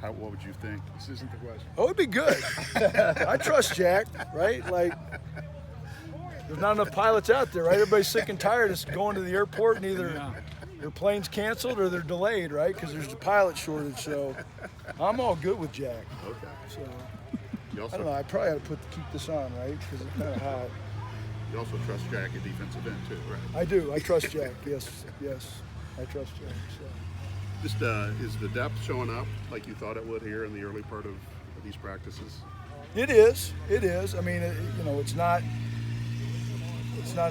What would you think? This isn't the question. Oh, it'd be good. I trust Jack, right? Like, there's not enough pilots out there, right? Everybody's sick and tired of going to the airport and either their plane's canceled or they're delayed, right? Because there's a pilot shortage. So I'm all good with Jack. Okay. So You I don't know. I probably ought to keep this on, right? Because it's kind of hot. You also trust Jack at defensive end too, right? I do. I trust Jack. Yes. I trust Jack. So. Just is the depth showing up like you thought it would here in the early part of these practices? It is. I mean, it's not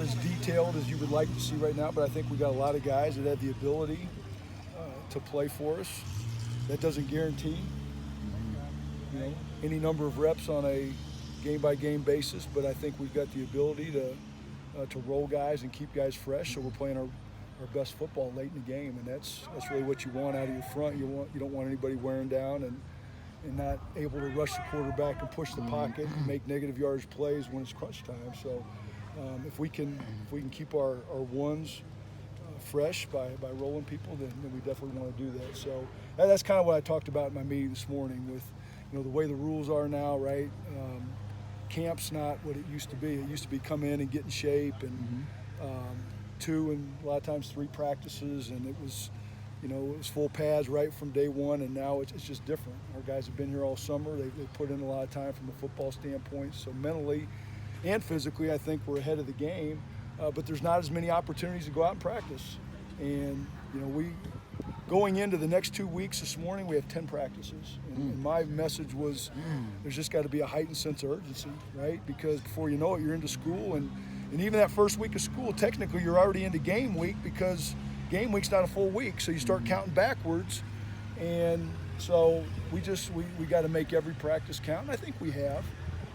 as detailed as you would like to see right now, but I think we got a lot of guys that have the ability to play for us. That doesn't guarantee, any number of reps on a game-by-game basis, but I think we've got the ability to roll guys and keep guys fresh. So we're playing our best football late in the game, and that's really what you want out of your front. You don't want anybody wearing down and not able to rush the quarterback and push the pocket and make negative yardage plays when it's crunch time. So if we can keep our ones fresh by rolling people, then we definitely want to do that. So that's kind of what I talked about in my meeting this morning with the way the rules are now, right? Camp's not what it used to be. It used to be come in and get in shape and 2 and a lot of times 3 practices, and it was full pads right from day one, and now it's just different. Our guys have been here all summer. They put in a lot of time from a football standpoint. So mentally and physically, I think we're ahead of the game, but there's not as many opportunities to go out and practice. And, we going into the next 2 weeks this morning, we have 10 practices. And my message was there's just got to be a heightened sense of urgency, right? Because before you know it, you're into school, and even that first week of school, technically you're already into game week because game week's not a full week. So you start counting backwards. And so we got to make every practice count, and I think we have.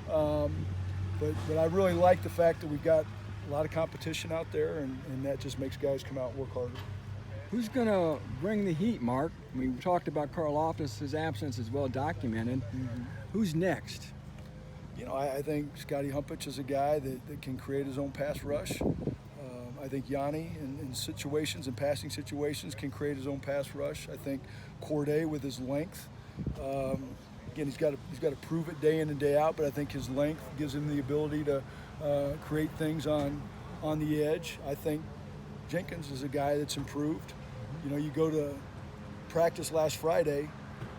But I really like the fact that we've got a lot of competition out there, and that just makes guys come out and work harder. Who's going to bring the heat, Mark? We talked about Carl Loftus' absence is well documented. Who's next? I think Scotty Humpich is a guy that can create his own pass rush. I think Yanni in situations and passing situations can create his own pass rush. I think Corday with his length. Again, he's got to prove it day in and day out, but I think his length gives him the ability to create things on the edge. I think Jenkins is a guy that's improved. You go to practice last Friday,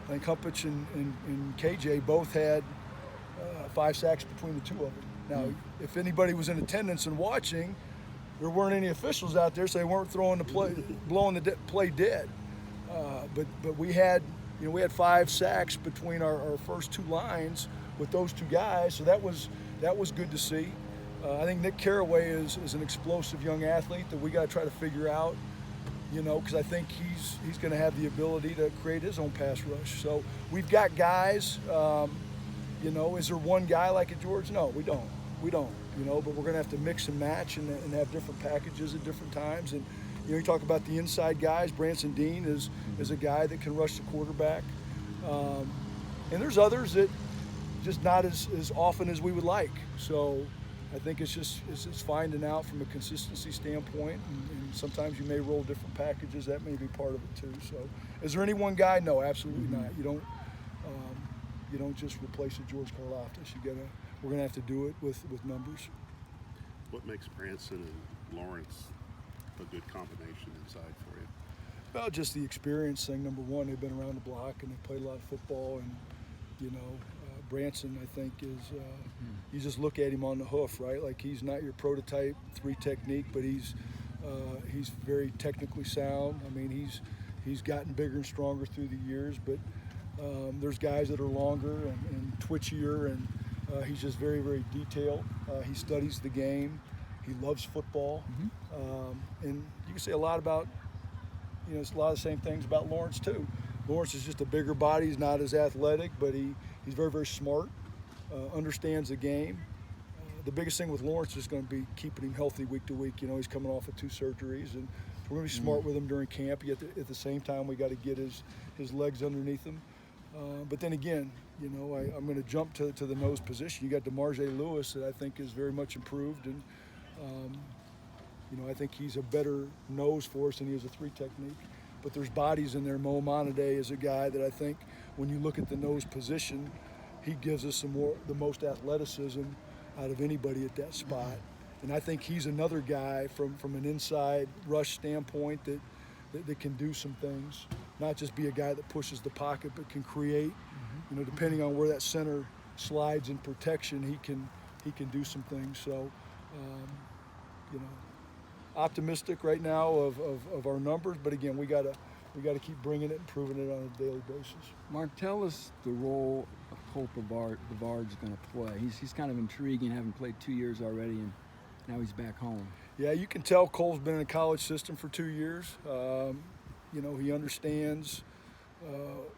I think Humpich and KJ both had 5 sacks between the two of them. Now, if anybody was in attendance and watching, there weren't any officials out there, so they weren't blowing the play dead. But we had 5 sacks between our first 2 lines with those 2 guys, so that was good to see. I think Nick Carraway is an explosive young athlete that we got to try to figure out, because I think he's going to have the ability to create his own pass rush. So we've got guys. Is there one guy like a George? No, we don't. But we're going to have to mix and match and have different packages at different times. And you talk about the inside guys. Branson Dean is a guy that can rush the quarterback. And there's others that just not as often as we would like. So I think it's finding out from a consistency standpoint, and sometimes you may roll different packages. That may be part of it too. So is there any one guy? No, absolutely not. You don't just replace a George Karlaftis. We're gonna have to do it with numbers. What makes Branson and Lawrence a good combination inside for you? Well, just the experience thing. Number one, they've been around the block and they played a lot of football, and Branson, I think, is you just look at him on the hoof, right? Like, he's not your prototype 3 technique, but he's very technically sound. I mean, he's gotten bigger and stronger through the years, but there's guys that are longer and twitchier, and he's just very, very detailed. He studies the game. He loves football. And you can say a lot about, it's a lot of the same things about Lawrence too. Lawrence is just a bigger body. He's not as athletic, but he's very, very smart, understands the game. The biggest thing with Lawrence is going to be keeping him healthy week to week. He's coming off of 2 surgeries, and we're going to be smart with him during camp. Yet at the same time, we got to get his legs underneath him. But then again, I'm going to jump to the nose position. You got DeMarge Lewis that I think is very much improved, and I think he's a better nose for us than he is a 3 technique. But there's bodies in there. Mo Monade is a guy that I think when you look at the nose position, he gives us the most athleticism out of anybody at that spot. And I think he's another guy from an inside rush standpoint that can do some things, not just be a guy that pushes the pocket, but can create. You know, depending on where that center slides in protection, he can do some things. So, you know, optimistic right now of our numbers, but again, we gotta keep bringing it and proving it on a daily basis. Mark, tell us the role of Cole Pavard's going to play. He's kind of intriguing, having played 2 years already, and now he's back home. Yeah, you can tell Cole's been in a college system for 2 years. You know, he understands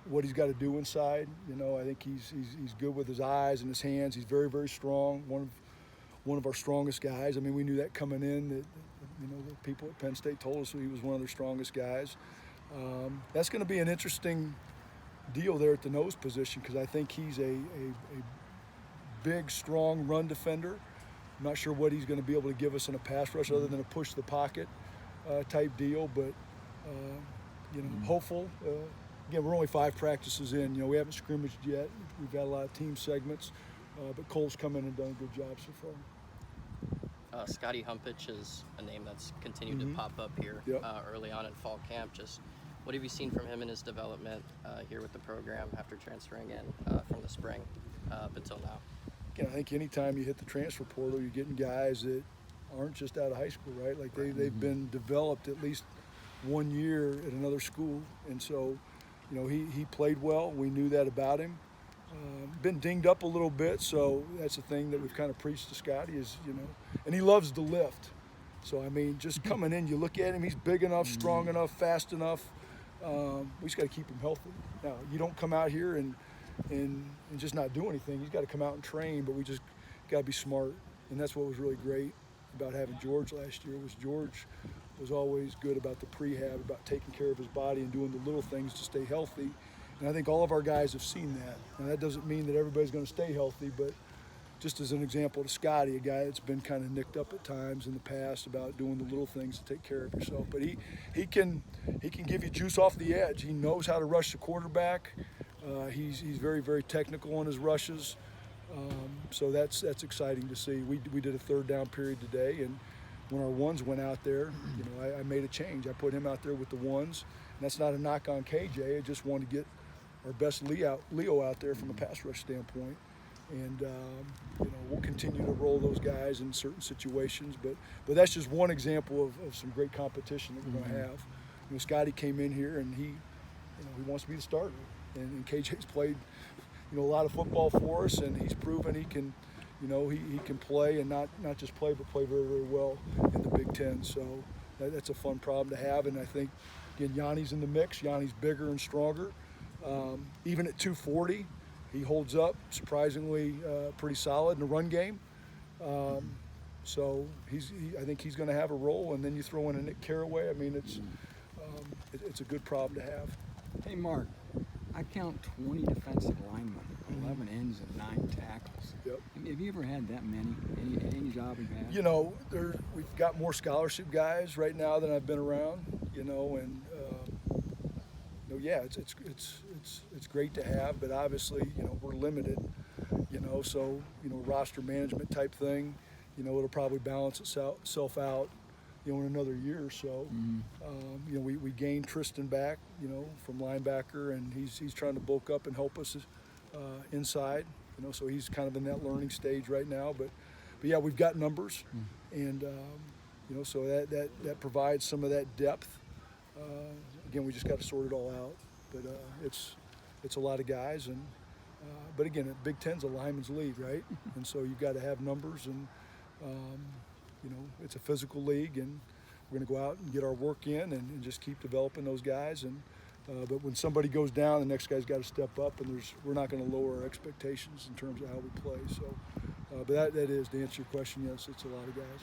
what he's got to do inside. You know, I think he's good with his eyes and his hands. He's very, very strong. One of our strongest guys. I mean, we knew that coming in. That, you know, the people at Penn State told us that he was one of their strongest guys. That's going to be an interesting deal there at the nose position, because I think he's a big, strong run defender. I'm not sure what he's going to be able to give us in a pass rush other than a push the pocket type deal, but you know, hopeful. Again, we're only 5 practices in. You know, we haven't scrimmaged yet. We've got a lot of team segments, but Cole's come in and done a good job so far. Scotty Humpich is a name that's continued to pop up here early on in fall camp. Just what have you seen from him in his development here with the program after transferring in from the spring up until now? Again, I think anytime you hit the transfer portal, you're getting guys that aren't just out of high school, right? Like they've been developed at least 1 year at another school, and so, you know, he played well. We knew that about him. Been dinged up a little bit, so that's the thing that we've kind of preached to Scotty is, you know, and he loves to lift. So, I mean, just coming in, you look at him, he's big enough, strong enough, fast enough. We just got to keep him healthy. Now, you don't come out here and just not do anything. He's got to come out and train, but we just got to be smart. And that's what was really great about having George last year, was George was always good about the prehab, about taking care of his body and doing the little things to stay healthy. And I think all of our guys have seen that. Now, that doesn't mean that everybody's going to stay healthy, but just as an example to Scotty, a guy that's been kind of nicked up at times in the past about doing the little things to take care of yourself. But he can give you juice off the edge. He knows how to rush the quarterback. He's very, very technical on his rushes. So that's exciting to see. We did a third down period today, and when our ones went out there, you know, I made a change. I put him out there with the ones. And that's not a knock on KJ. I just wanted to get our best Leo out there from a pass rush standpoint. And you know, we'll continue to roll those guys in certain situations. But that's just one example of some great competition that we're going to have. You know, Scotty came in here and he wants to be the starter. And KJ's played, you know, a lot of football for us, and he's proven he can, you know, he can play, and not just play, but play very, very well in the Big Ten. So that's a fun problem to have. And I think, again, Yanni's in the mix. Yanni's bigger and stronger. Even at 240, he holds up surprisingly pretty solid in the run game. So I think he's going to have a role. And then you throw in a Nick Carraway. I mean, it's a good problem to have. Hey, Mark, I count 20 defensive linemen, 11 ends, and 9 tackles. Yep. I mean, have you ever had that many? Any job you've had? You know, we've got more scholarship guys right now than I've been around. You know, and you know, yeah, it's great to have, but obviously, you know, we're limited. You know, so, you know, roster management type thing. You know, it'll probably balance itself out, you know, in another year or so. You know, we gained Tristan back, you know, from linebacker, and he's trying to bulk up and help us inside. You know, so he's kind of in that learning stage right now. But yeah, we've got numbers, and you know, so that provides some of that depth. Again, we just got to sort it all out. But it's a lot of guys, and but again, Big Ten's a lineman's league, right? And so you've got to have numbers, and you know, it's a physical league, and we're going to go out and get our work in and just keep developing those guys. And but when somebody goes down, the next guy's got to step up, and we're not going to lower our expectations in terms of how we play. So, but that is, to answer your question, yes, it's a lot of guys.